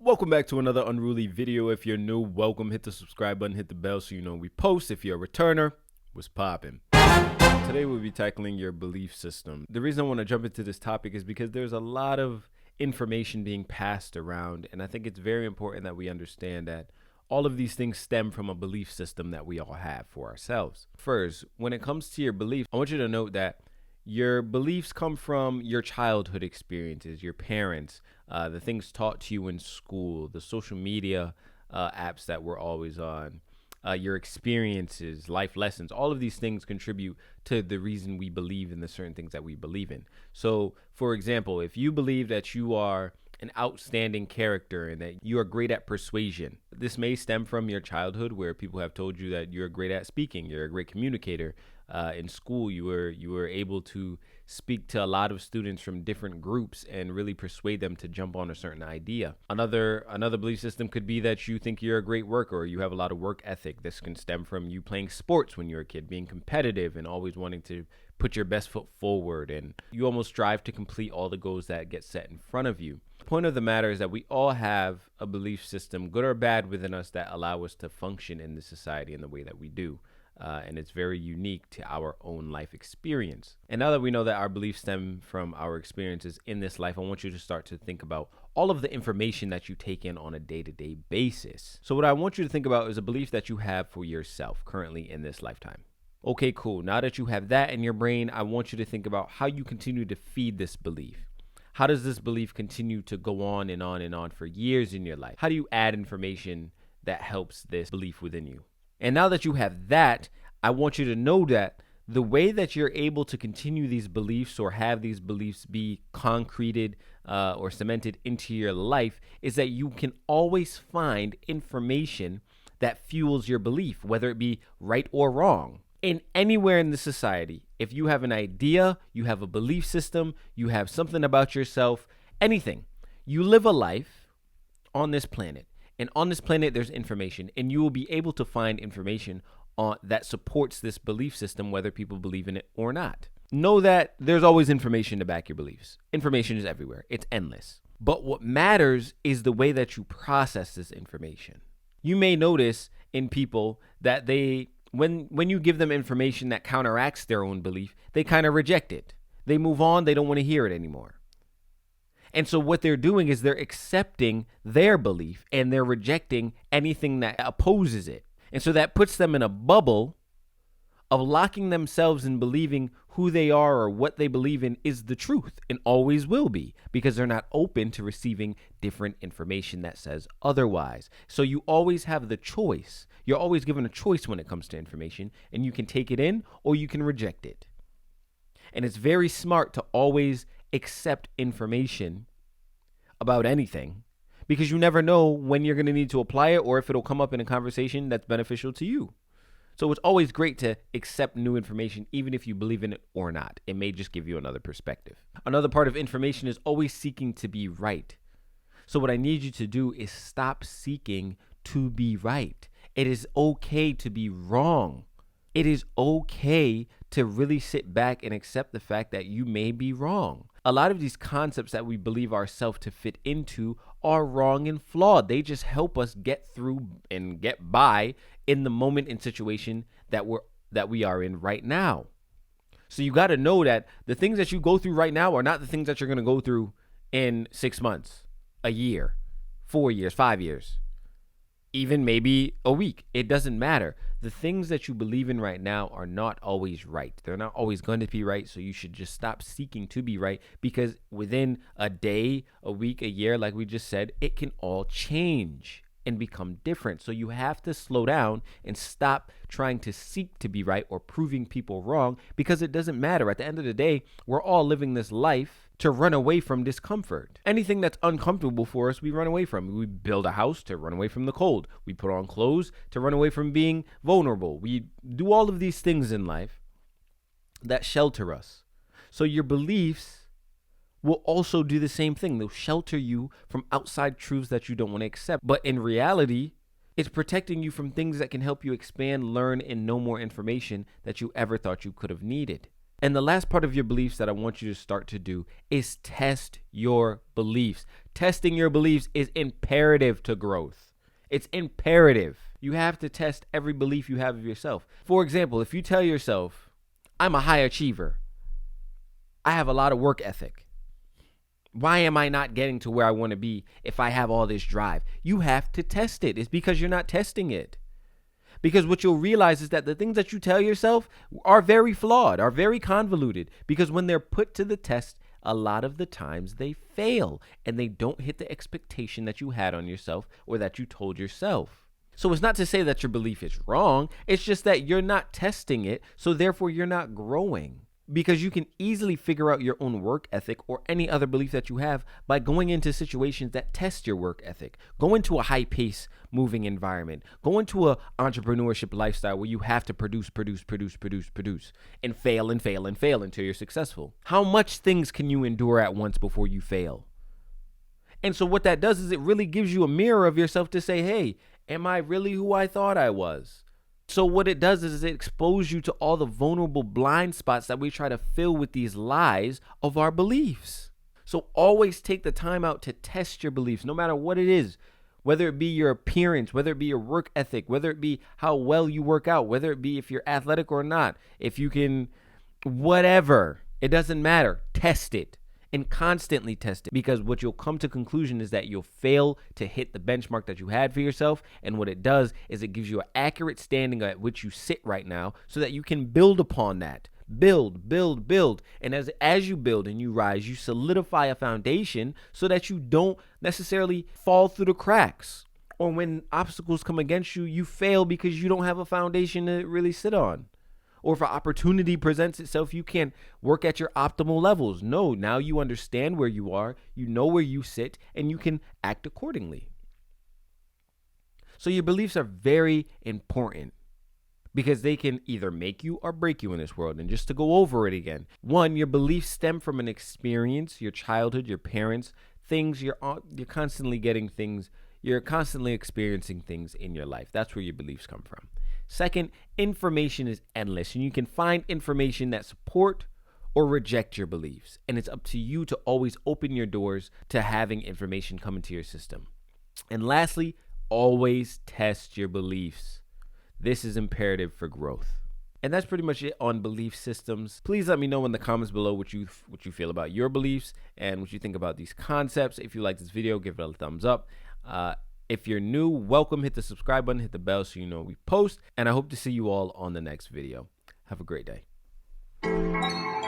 Welcome back to another Unruly video. If you're new, welcome. Hit the subscribe button, hit the bell so you know when we post. If you're a returner, what's poppin'? Today we'll be tackling your belief system. The reason I want to jump into this topic is because there's a lot of information being passed around, and I think it's very important that we understand that all of these things stem from a belief system that we all have for ourselves. First, when it comes to your beliefs, I want you to note that your beliefs come from your childhood experiences, your parents, the things taught to you in school, the social media apps that we're always on, your experiences, life lessons. All of these things contribute to the reason we believe in the certain things that we believe in. So, for example, if you believe that you are an outstanding character and that you are great at persuasion, this may stem from your childhood where people have told you that you're great at speaking, you're a great communicator. In school, you were able to speak to a lot of students from different groups and really persuade them to jump on a certain idea. Another belief system could be that you think you're a great worker or you have a lot of work ethic. This can stem from you playing sports when you're a kid, being competitive and always wanting to put your best foot forward, and you almost strive to complete all the goals that get set in front of you. The point of the matter is that we all have a belief system, good or bad, within us that allow us to function in the society in the way that we do. And it's very unique to our own life experience. And now that we know that our beliefs stem from our experiences in this life, I want you to start to think about all of the information that you take in on a day-to-day basis. So what I want you to think about is a belief that you have for yourself currently in this lifetime. Okay, cool. Now that you have that in your brain, I want you to think about how you continue to feed this belief. How does this belief continue to go on and on and on for years in your life? How do you add information that helps this belief within you? And now that you have that, I want you to know that the way that you're able to continue these beliefs or have these beliefs be concreted or cemented into your life is that you can always find information that fuels your belief, whether it be right or wrong. In anywhere in the society, if you have an idea, you have a belief system, you have something about yourself, anything, you live a life on this planet. And on this planet, there's information, and you will be able to find information that supports this belief system, whether people believe in it or not. Know that there's always information to back your beliefs. Information is everywhere. It's endless. But what matters is the way that you process this information. You may notice in people that when you give them information that counteracts their own belief, they kind of reject it. They move on. They don't want to hear it anymore. And so what they're doing is they're accepting their belief and they're rejecting anything that opposes it. And so that puts them in a bubble of locking themselves in believing who they are or what they believe in is the truth and always will be, because they're not open to receiving different information that says otherwise. So you always have the choice. You're always given a choice when it comes to information, and you can take it in or you can reject it. And it's very smart to always accept information about anything, because you never know when you're going to need to apply it or if it'll come up in a conversation that's beneficial to you. So it's always great to accept new information, even if you believe in it or not. It may just give you another perspective. Another part of information is always seeking to be right. So what I need you to do is stop seeking to be right. It is okay to be wrong. It is okay to really sit back and accept the fact that you may be wrong. A lot of these concepts that we believe ourselves to fit into are wrong and flawed. They just help us get through and get by in the moment and situation that we are in right now. So you got to know that the things that you go through right now are not the things that you're going to go through in 6 months, a year, 4 years, 5 years, even maybe a week. It doesn't matter. The things that you believe in right now are not always right. They're not always going to be right. So you should just stop seeking to be right, because within a day, a week, a year, like we just said, it can all change and become different. So you have to slow down and stop trying to seek to be right or proving people wrong, because it doesn't matter. At the end of the day, we're all living this life to run away from discomfort. Anything that's uncomfortable for us, we run away from. We build a house to run away from the cold. We put on clothes to run away from being vulnerable. We do all of these things in life that shelter us. So your beliefs will also do the same thing. They'll shelter you from outside truths that you don't want to accept. But in reality, it's protecting you from things that can help you expand, learn, and know more information that you ever thought you could have needed. And the last part of your beliefs that I want you to start to do is test your beliefs. Testing your beliefs is imperative to growth. It's imperative. You have to test every belief you have of yourself. For example, if you tell yourself, I'm a high achiever, I have a lot of work ethic, why am I not getting to where I want to be if I have all this drive? You have to test it. It's because you're not testing it. Because what you'll realize is that the things that you tell yourself are very flawed, are very convoluted. Because when they're put to the test, a lot of the times they fail and they don't hit the expectation that you had on yourself or that you told yourself. So it's not to say that your belief is wrong. It's just that you're not testing it. So therefore, you're not growing. Because you can easily figure out your own work ethic or any other belief that you have by going into situations that test your work ethic. Go into a high pace moving environment. Go into a entrepreneurship lifestyle where you have to produce, and fail until you're successful. How much things can you endure at once before you fail? And so what that does is it really gives you a mirror of yourself to say, hey, am I really who I thought I was? So what it does is it exposes you to all the vulnerable blind spots that we try to fill with these lies of our beliefs. So always take the time out to test your beliefs, no matter what it is, whether it be your appearance, whether it be your work ethic, whether it be how well you work out, whether it be if you're athletic or not, if you can, whatever, it doesn't matter. Test it. And constantly test it, because what you'll come to conclusion is that you'll fail to hit the benchmark that you had for yourself. And what it does is it gives you an accurate standing at which you sit right now so that you can build upon that. Build. And as you build and you rise, you solidify a foundation so that you don't necessarily fall through the cracks. Or when obstacles come against you, you fail because you don't have a foundation to really sit on. Or if an opportunity presents itself, you can't work at your optimal levels. No, now you understand where you are, you know where you sit, and you can act accordingly. So your beliefs are very important because they can either make you or break you in this world. And just to go over it again, one, your beliefs stem from an experience, your childhood, your parents, things, you're constantly getting things, you're constantly experiencing things in your life. That's where your beliefs come from. Second, information is endless, and you can find information that support or reject your beliefs. And it's up to you to always open your doors to having information come into your system. And lastly, always test your beliefs. This is imperative for growth. And that's pretty much it on belief systems. Please let me know in the comments below what you feel about your beliefs and what you think about these concepts. If you like this video, give it a thumbs up. If you're new, welcome. Hit the subscribe button, hit the bell so you know we post. And I hope to see you all on the next video. Have a great day.